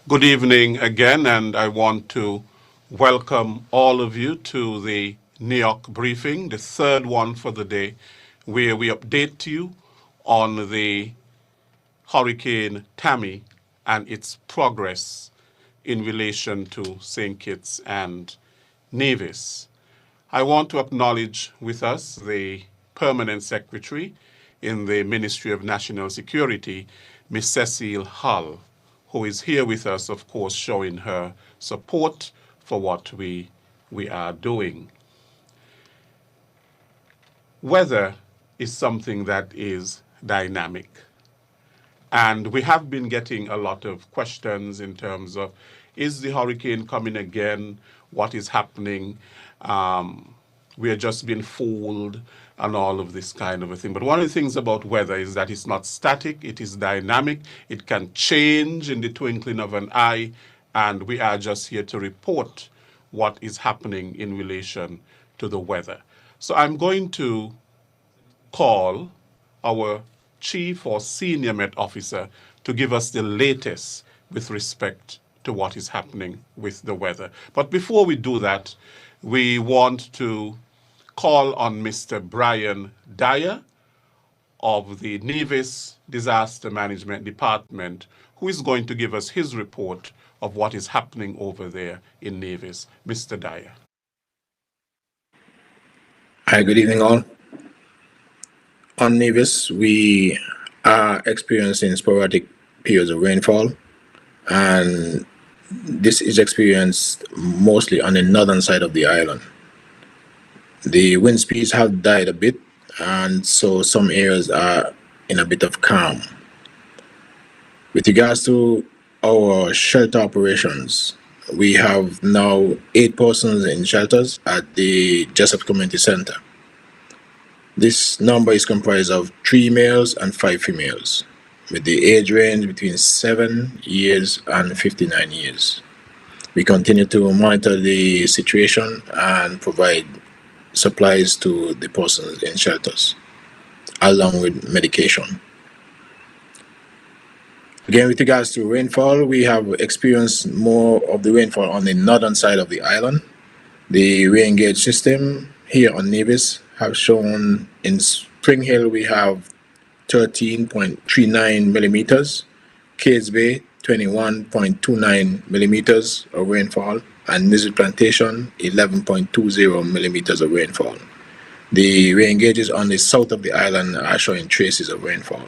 Good evening again, and I want to welcome all of you to the NEOC briefing, the third one for the day, where we update you on the Hurricane Tammy and its progress in relation to St. Kitts and Nevis. I want to acknowledge with us the Permanent Secretary in the Ministry of National Security, Ms. Cecile Hull, who is here with us, of course, showing her support for what we are doing. Weather is something that is dynamic. And we have been getting a lot of questions in terms of, is the hurricane coming again? What is happening? We are just being fooled and all of this kind of a thing. But one of the things about weather is that it's not static, it is dynamic, it can change in the twinkling of an eye, and we are just here to report what is happening in relation to the weather. So I'm going to call our chief or senior Met officer to give us the latest with respect to what is happening with the weather. But before we do that, we want to call on Mr. Brian Dyer of the Nevis Disaster Management Department, who is going to give us his report of what is happening over there in Nevis. Mr. Dyer. Hi, good evening, all. On Nevis, we are experiencing sporadic periods of rainfall, and this is experienced mostly on the northern side of the island. The wind speeds have died a bit, and so some areas are in a bit of calm. With regards to our shelter operations, we have now 8 persons in shelters at the Jessup Community Center. This number is comprised of 3 males and 5 females, with the age range between 7 years and 59 years. We continue to monitor the situation and provide supplies to the persons in shelters, along with medication. Again, with regards to rainfall, we have experienced more of the rainfall on the northern side of the island. The rain gauge system here on Nevis have shown in Spring Hill we have 13.39 millimeters, Cades Bay 21.29 millimeters of rainfall, and Nizzle Plantation 11.20 millimeters of rainfall. The rain gauges on the south of the island are showing traces of rainfall.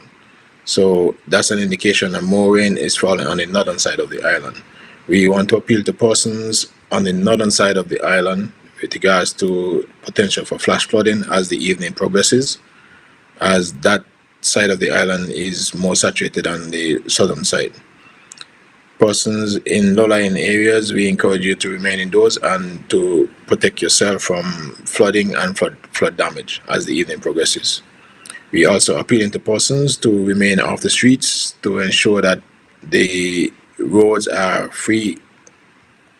So that's an indication that more rain is falling on the northern side of the island. We want to appeal to persons on the northern side of the island with regards to potential for flash flooding as the evening progresses, as that side of the island is more saturated than the southern side. Persons in low-lying areas, we encourage you to remain indoors and to protect yourself from flooding and flood damage as the evening progresses. We also appealing to persons to remain off the streets to ensure that the roads are free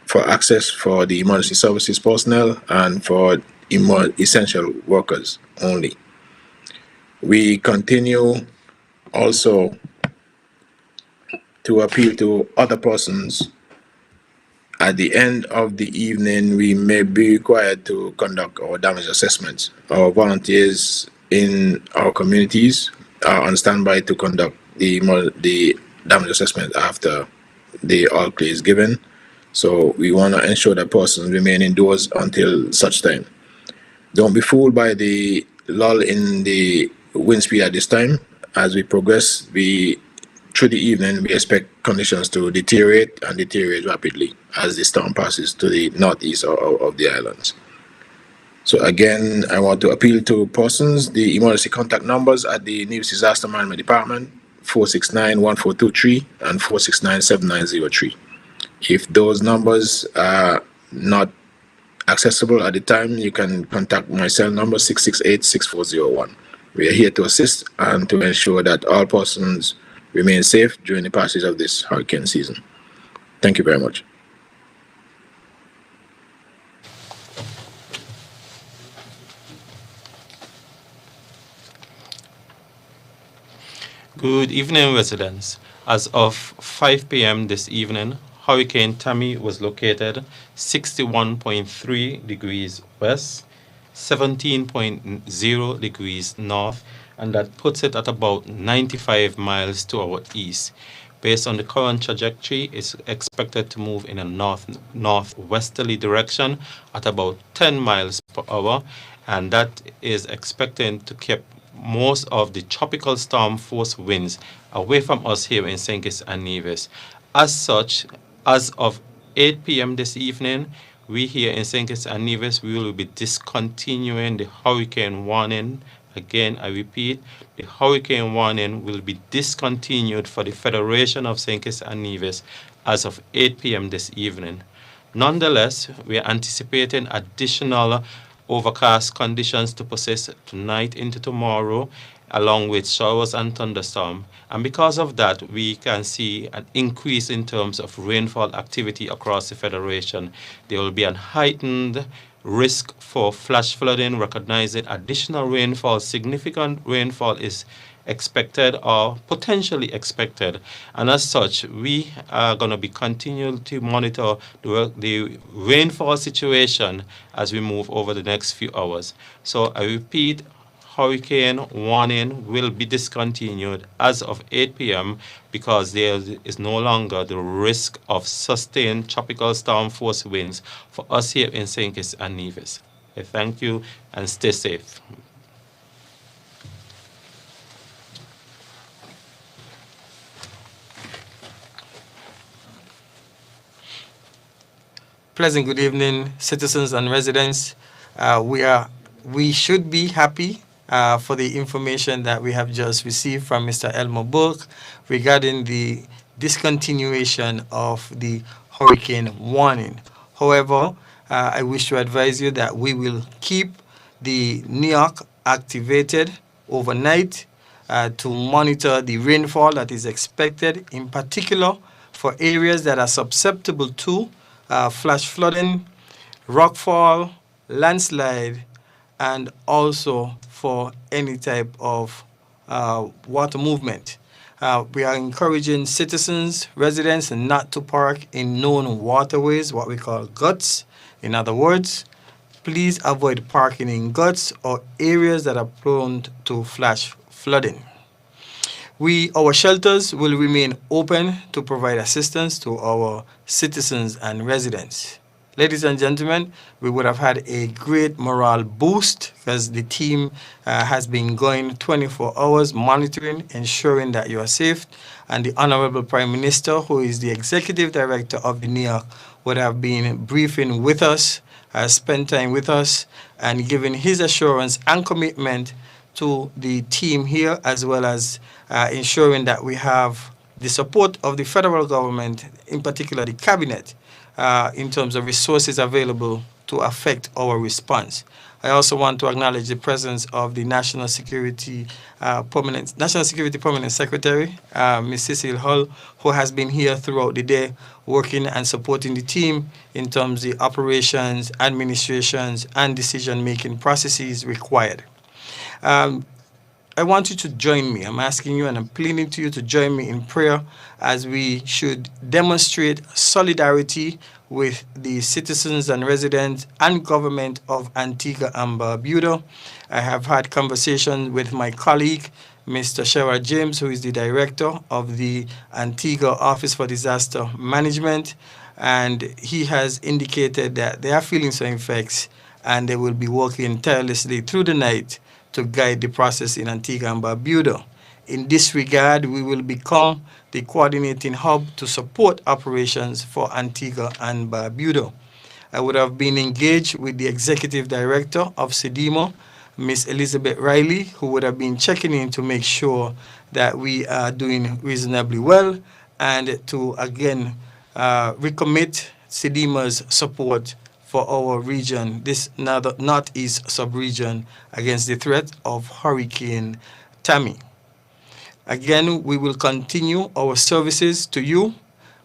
for access for the emergency services personnel and for essential workers only. We continue also to appeal to other persons. At the end of the evening, we may be required to conduct our damage assessments. Our volunteers in our communities are on standby to conduct the damage assessment after the all clear is given. So we want to ensure that persons remain indoors until such time. Don't be fooled by the lull in the wind speed at this time. As we progress, through the evening, we expect conditions to deteriorate and deteriorate rapidly as the storm passes to the northeast of the islands. So again, I want to appeal to persons. The emergency contact numbers at the Nevis Disaster Management Department, 469-1423 and 469-7903. If those numbers are not accessible at the time, you can contact my cell number 668-6401. We are here to assist and to ensure that all persons remain safe during the passage of this hurricane season. Thank you very much. Good evening, residents. As of 5 p.m. this evening, Hurricane Tammy was located 61.3 degrees west, 17.0 degrees north, and that puts it at about 95 miles to our east. Based on the current trajectory, it's expected to move in a northwesterly direction at about 10 miles per hour, and that is expected to keep most of the tropical storm force winds away from us here in St. Kitts and Nevis. As such, as of 8 p.m. this evening, we here in St. Kitts and Nevis, we will be discontinuing the hurricane warning. Again, I repeat, the hurricane warning will be discontinued for the Federation of St. Kitts and Nevis as of 8 p.m. this evening. Nonetheless, we are anticipating additional overcast conditions to persist tonight into tomorrow, along with showers and thunderstorm. And because of that, we can see an increase in terms of rainfall activity across the Federation. There will be a heightened risk for flash flooding, recognizing additional rainfall. Significant rainfall is expected or potentially expected. And as such, we are going to be continuing to monitor the rainfall situation as we move over the next few hours. So I repeat, hurricane warning will be discontinued as of 8 p.m. because there is no longer the risk of sustained tropical storm force winds for us here in St. Kitts and Nevis. I thank you and stay safe. Pleasant good evening, citizens and residents. We should be happy for the information that we have just received from Mr. Elmer Burke regarding the discontinuation of the hurricane warning. However, I wish to advise you that we will keep the NEOC activated overnight to monitor the rainfall that is expected, in particular for areas that are susceptible to flash flooding, rockfall, landslide, and also for any type of water movement. We are encouraging citizens, residents, not to park in known waterways, what we call guts. In other words, please avoid parking in guts or areas that are prone to flash flooding. Our shelters will remain open to provide assistance to our citizens and residents. Ladies and gentlemen, we would have had a great morale boost because the team has been going 24 hours monitoring, ensuring that you are safe. And the Honorable Prime Minister, who is the Executive Director of the NEOC, would have been briefing with us, spent time with us, and giving his assurance and commitment to the team here, as well as ensuring that we have the support of the federal government, in particular the cabinet, in terms of resources available to affect our response. I also want to acknowledge the presence of the National Security Permanent Secretary, Ms. Cecile Hull, who has been here throughout the day working and supporting the team in terms of the operations, administrations, and decision-making processes required. I want you to join me. I'm asking you and I'm pleading to you to join me in prayer as we should demonstrate solidarity with the citizens and residents and government of Antigua and Barbuda. I have had conversations with my colleague, Mr. Sherrod James, who is the director of the Antigua Office for Disaster Management, and he has indicated that they are feeling some effects and they will be working tirelessly through the night to guide the process in Antigua and Barbuda. In this regard, we will become the coordinating hub to support operations for Antigua and Barbuda. I would have been engaged with the executive director of SEDIMO, Ms. Elizabeth Riley, who would have been checking in to make sure that we are doing reasonably well and to, again, recommit SEDIMO's support for our region, this northeast sub-region, against the threat of Hurricane Tammy. Again, we will continue our services to you.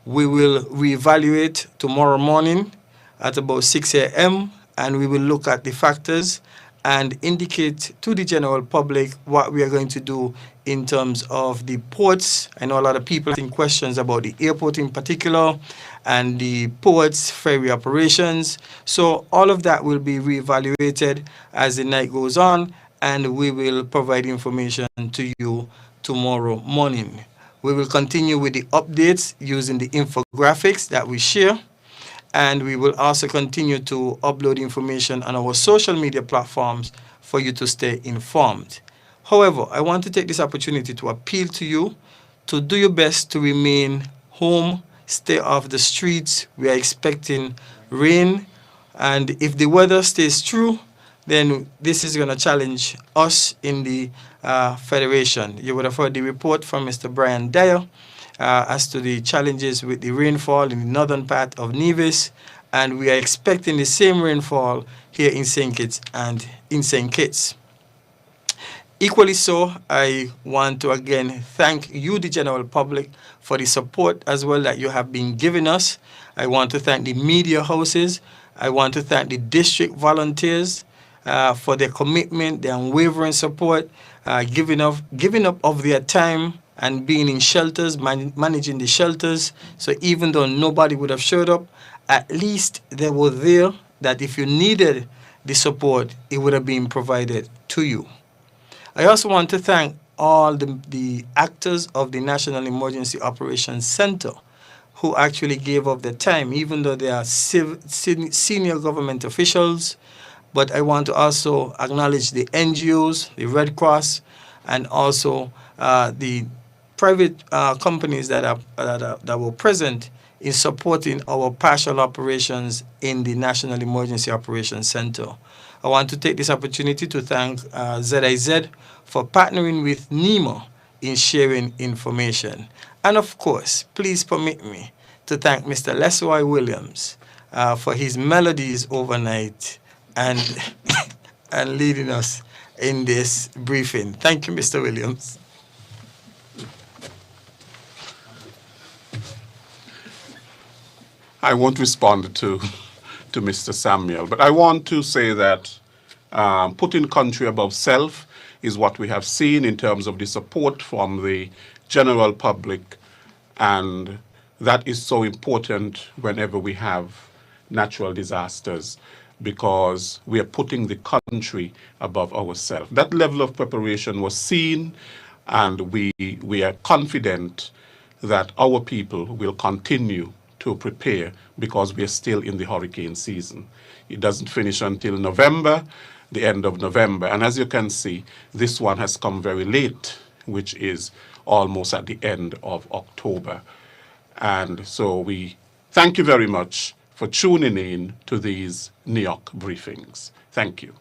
We will reevaluate tomorrow morning at about 6 a.m. and we will look at the factors and indicate to the general public what we are going to do in terms of the ports. I know a lot of people asking questions about the airport in particular and the ports, ferry operations. So all of that will be reevaluated as the night goes on, and we will provide information to you tomorrow morning. We will continue with the updates using the infographics that we share, and we will also continue to upload information on our social media platforms for you to stay informed. However, I want to take this opportunity to appeal to you to do your best to remain home, stay off the streets. We are expecting rain, and if the weather stays true, then this is going to challenge us in the Federation. You would have heard the report from Mr. Brian Dyer as to the challenges with the rainfall in the northern part of Nevis, and we are expecting the same rainfall here in St. Kitts and in St. Kitts. Equally so, I want to again thank you, the general public, for the support as well that you have been giving us. I want to thank the media houses. I want to thank the district volunteers for their commitment, their unwavering support, giving up of their time and being in shelters, managing the shelters. So even though nobody would have showed up, at least they were there, that if you needed the support, it would have been provided to you. I also want to thank all the actors of the National Emergency Operations Center who actually gave up their time, even though they are senior government officials. But I want to also acknowledge the NGOs, the Red Cross, and also the private companies that were present in supporting our partial operations in the National Emergency Operations Center. I want to take this opportunity to thank ZIZ for partnering with NEMO in sharing information. And of course, please permit me to thank Mr. Leslie Williams for his melodies overnight and, and leading us in this briefing. Thank you, Mr. Williams. I won't respond to Mr. Samuel, but I want to say that putting country above self is what we have seen in terms of the support from the general public, and that is so important whenever we have natural disasters, because we are putting the country above ourselves. That level of preparation was seen, and we are confident that our people will continue to prepare because we are still in the hurricane season. It doesn't finish until November, the end of November. And as you can see, this one has come very late, which is almost at the end of October. And so we thank you very much for tuning in to these NEOC briefings. Thank you.